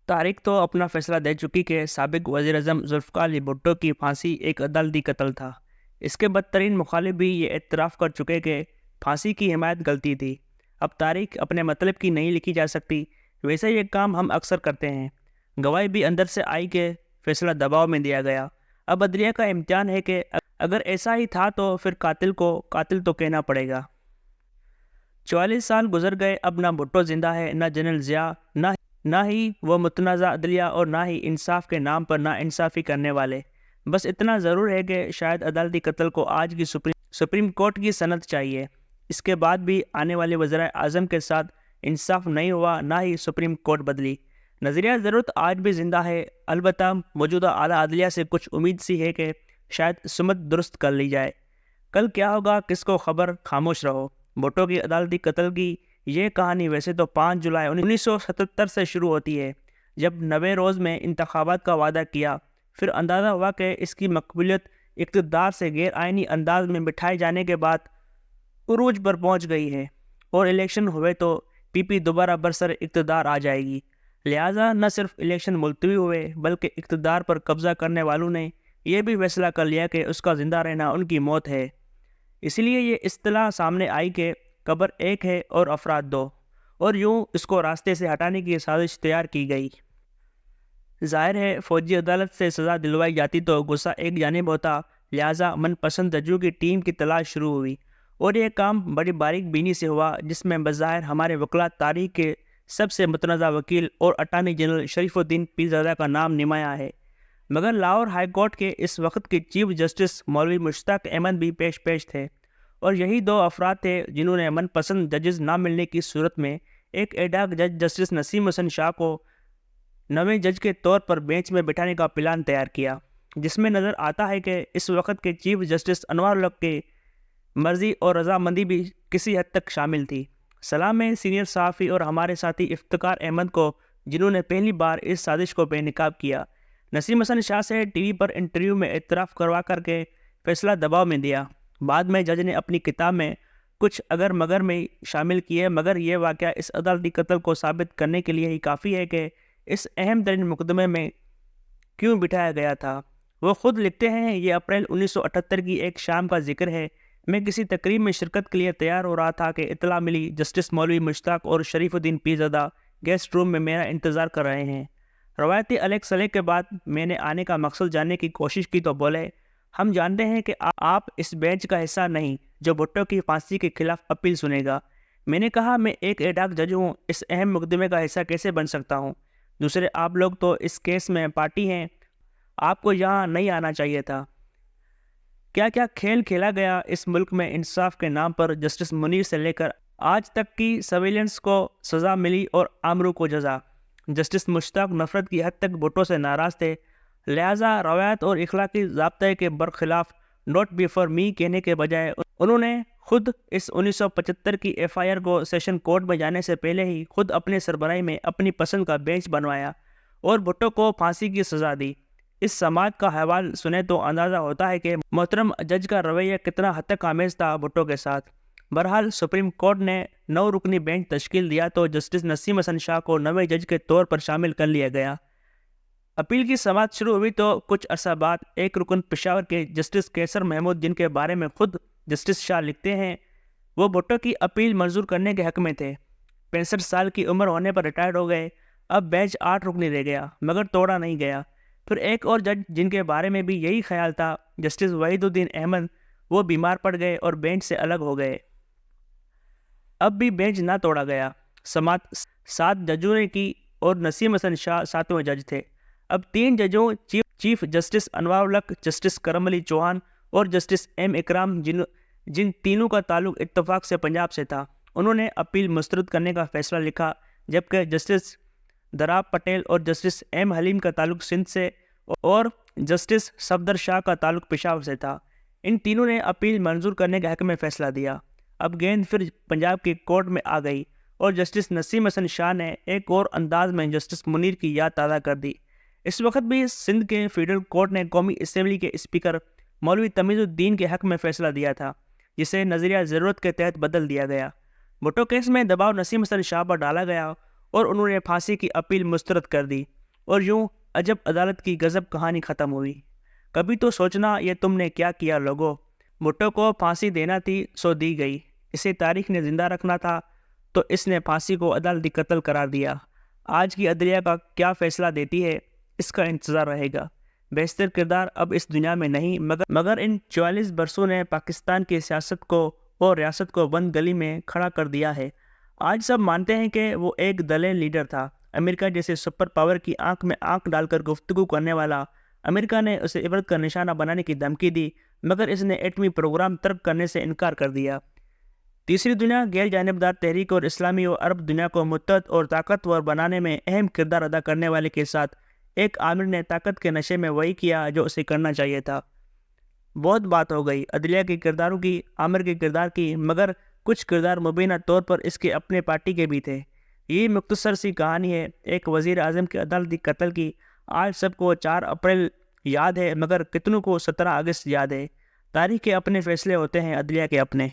تاریخ تو اپنا فیصلہ دے چکی کہ سابق وزیر اعظم ذوالفقار علی بھٹو کی پھانسی ایک عدالتی قتل تھا۔ اس کے بدترین مخالف بھی یہ اعتراف کر چکے کہ پھانسی کی حمایت غلطی تھی۔ اب تاریخ اپنے مطلب کی نہیں لکھی جا سکتی، ویسے یہ کام ہم اکثر کرتے ہیں۔ گواہی بھی اندر سے آئی کہ فیصلہ دباؤ میں دیا گیا۔ اب عدلیہ کا امتحان ہے کہ اگر ایسا ہی تھا تو پھر قاتل کو قاتل تو کہنا پڑے گا۔ 44 سال گزر گئے، اب نہ بھٹو زندہ ہے، نہ جنرل ضیاء، نہ ہی وہ متنازع عدلیہ، اور نہ ہی انصاف کے نام پر نا انصافی کرنے والے۔ بس اتنا ضرور ہے کہ شاید عدالتی قتل کو آج کی سپریم کورٹ کی سند چاہیے۔ اس کے بعد بھی آنے والے وزرائے اعظم کے ساتھ انصاف نہیں ہوا، نہ ہی سپریم کورٹ بدلی۔ نظریہ ضرورت آج بھی زندہ ہے، البتہ موجودہ اعلیٰ عدلیہ سے کچھ امید سی ہے کہ شاید سمت درست کر لی جائے۔ کل کیا ہوگا کس کو خبر، خاموش رہو۔ بھٹو کی عدالتی قتل کی یہ کہانی ویسے تو 5 جولائی 1977 سے شروع ہوتی ہے، جب 90 روز میں انتخابات کا وعدہ کیا۔ پھر اندازہ ہوا کہ اس کی مقبولیت اقتدار سے غیر آئینی انداز میں بٹھائے جانے کے بعد عروج پر پہنچ گئی ہے، اور الیکشن ہوئے تو پی پی دوبارہ برسر اقتدار آ جائے گی۔ لہٰذا نہ صرف الیکشن ملتوی ہوئے، بلکہ اقتدار پر قبضہ کرنے والوں نے یہ بھی فیصلہ کر لیا کہ اس کا زندہ رہنا ان کی موت ہے۔ اس لیے یہ اصطلاح سامنے آئی کہ قبر ایک ہے اور افراد دو، اور یوں اس کو راستے سے ہٹانے کی سازش تیار کی گئی۔ ظاہر ہے فوجی عدالت سے سزا دلوائی جاتی تو غصہ ایک جانب ہوتا، لہٰذا من پسند ججوں کی ٹیم کی تلاش شروع ہوئی، اور یہ کام بڑی باریک بینی سے ہوا، جس میں بظاہر ہمارے وکلاء تاریخ کے سب سے متنازع وکیل اور اٹارنی جنرل شریف الدین پیرزادہ کا نام نمایاں ہے، مگر لاہور ہائی کورٹ کے اس وقت کے چیف جسٹس مولوی مشتاق احمد بھی پیش تھے، اور یہی دو افراد تھے جنہوں نے من پسند ججز نہ ملنے کی صورت میں ایک ایڈاک جج جسٹس نسیم حسن شاہ کو 9ویں جج کے طور پر بینچ میں بٹھانے کا پلان تیار کیا، جس میں نظر آتا ہے کہ اس وقت کے چیف جسٹس انوار الحق کی مرضی اور رضامندی بھی کسی حد تک شامل تھی۔ سلام ہے سینئر صحافی اور ہمارے ساتھی افتخار احمد کو، جنہوں نے پہلی بار اس سازش کو بے نقاب کیا۔ نسیم حسن شاہ سے ٹی وی پر انٹرویو میں اعتراف کروا کر کے فیصلہ دباؤ میں دیا۔ بعد میں جج نے اپنی کتاب میں کچھ اگر مگر میں شامل کیے، مگر یہ واقعہ اس عدالتی قتل کو ثابت کرنے کے لیے ہی کافی ہے کہ اس اہم ترین مقدمے میں کیوں بٹھایا گیا تھا۔ وہ خود لکھتے ہیں، یہ اپریل 1978 کی ایک شام کا ذکر ہے۔ میں کسی تقریب میں شرکت کے لیے تیار ہو رہا تھا کہ اطلاع ملی جسٹس مولوی مشتاق اور شریف الدین پیرزادہ گیسٹ روم میں میرا انتظار کر رہے ہیں۔ روایتی الیک سلیک کے بعد میں نے آنے کا مقصد جاننے کی کوشش کی تو بولے، ہم جانتے ہیں کہ آپ اس بینچ کا حصہ نہیں جو بھٹو کی پھانسی کے خلاف اپیل سنے گا۔ میں نے کہا، میں ایک ایڈاک جج ہوں، اس اہم مقدمے کا حصہ کیسے بن سکتا ہوں؟ دوسرے آپ لوگ تو اس کیس میں پارٹی ہیں، آپ کو یہاں نہیں آنا چاہیے تھا۔ کیا کیا کھیل کھیلا گیا اس ملک میں انصاف کے نام پر۔ جسٹس منیر سے لے کر آج تک کی سویلنس کو سزا ملی اور آمرو کو جزا۔ جسٹس مشتاق نفرت کی حد تک بھٹو سے ناراض تھے، لہٰذا روایت اور اخلاقی ضابطے کے برخلاف نوٹ بیفور می کہنے کے بجائے انہوں نے خود اس 1975 کی ایف آئی آر کو سیشن کورٹ میں جانے سے پہلے ہی خود اپنے سربراہی میں اپنی پسند کا بینچ بنوایا اور بھٹو کو پھانسی کی سزا دی۔ اس سماعت کا حوال سنے تو اندازہ ہوتا ہے کہ محترم جج کا رویہ کتنا حد تک آمیز تھا بھٹو کے ساتھ۔ بہرحال سپریم کورٹ نے 9 رکنی بینچ تشکیل دیا تو جسٹس نسیم حسن شاہ کو 9ویں جج کے طور پر شامل کر لیا گیا۔ اپیل کی سماعت شروع ہوئی تو کچھ عرصہ بعد ایک رکن پشاور کے جسٹس کیسر محمود، جن کے بارے میں خود جسٹس شاہ لکھتے ہیں، وہ بھٹو کی اپیل منظور کرنے کے حق میں تھے۔ 65 سال کی عمر ہونے پر ریٹائرڈ ہو گئے۔ اب بینچ 8 رکنی رہ گیا، مگر توڑا نہیں گیا۔ پھر ایک اور جج جن کے بارے میں بھی یہی خیال تھا، جسٹس وحید الدین احمد، وہ بیمار پڑ گئے اور بینچ سے الگ ہو گئے۔ اب بھی بینچ نہ توڑا گیا۔ سماعت 7 ججوں نے کی اور نسیم حسن شاہ 7ویں جج تھے۔ اب 3 ججوں چیف جسٹس انوار الحق، جسٹس کرم علی چوہان اور جسٹس ایم اکرام، جن تینوں کا تعلق اتفاق سے پنجاب سے تھا، انہوں نے اپیل مسترد کرنے کا فیصلہ لکھا، جبکہ جسٹس دراب پٹیل اور جسٹس ایم حلیم کا تعلق سندھ سے اور جسٹس صفدر شاہ کا تعلق پشاور سے تھا۔ ان تینوں نے اپیل منظور کرنے کے حق میں فیصلہ دیا۔ اب گیند پھر پنجاب کی کورٹ میں آ گئی اور جسٹس نسیم حسن شاہ نے ایک اور انداز میں جسٹس منیر کی یاد تازہ کر دی۔ اس وقت بھی سندھ کے فیڈرل کورٹ نے قومی اسمبلی کے اسپیکر مولوی تمیز الدین کے حق میں فیصلہ دیا تھا، جسے نظریہ ضرورت کے تحت بدل دیا گیا۔ بھٹو کیس میں دباؤ نسیم حسن شاہ پر ڈالا گیا اور انہوں نے پھانسی کی اپیل مسترد کر دی، اور یوں عجب عدالت کی غضب کہانی ختم ہوئی۔ کبھی تو سوچنا یہ تم نے کیا کیا لوگو، بھٹو کو پھانسی دینا تھی سو دی گئی، اسے تاریخ نے زندہ رکھنا تھا تو اس نے پھانسی کو عدالتی قتل قرار دیا۔ آج کی عدلیہ کا کیا فیصلہ دیتی ہے اس کا انتظار رہے گا۔ بیشتر کردار اب اس دنیا میں نہیں، مگر ان 44 برسوں نے پاکستان کی سیاست کو اور ریاست کو بند گلی میں کھڑا کر دیا ہے۔ آج سب مانتے ہیں کہ وہ ایک دلیر لیڈر تھا، امریکہ جیسے سپر پاور کی آنکھ میں آنکھ ڈال کر گفتگو کرنے والا۔ امریکہ نے اسے عبرت کا نشانہ بنانے کی دھمکی دی، مگر اس نے ایٹمی پروگرام ترک کرنے سے انکار کر دیا۔ تیسری دنیا غیر جانبدار تحریک اور اسلامی و عرب دنیا کو متحد اور طاقتور بنانے میں اہم کردار ادا کرنے والے کے ساتھ ایک عامر نے طاقت کے نشے میں وہی کیا جو اسے کرنا چاہیے تھا۔ بہت بات ہو گئی عدلیہ کے کرداروں کی، عامر کے کردار کی، مگر کچھ کردار مبینہ طور پر اس کے اپنے پارٹی کے بھی تھے۔ یہ مختصر سی کہانی ہے ایک وزیر اعظم کے عدالتی قتل کی۔ آج سب کو 4 اپریل یاد ہے، مگر کتنوں کو 17 اگست یاد ہے۔ تاریخ کے اپنے فیصلے ہوتے ہیں، عدلیہ کے اپنے۔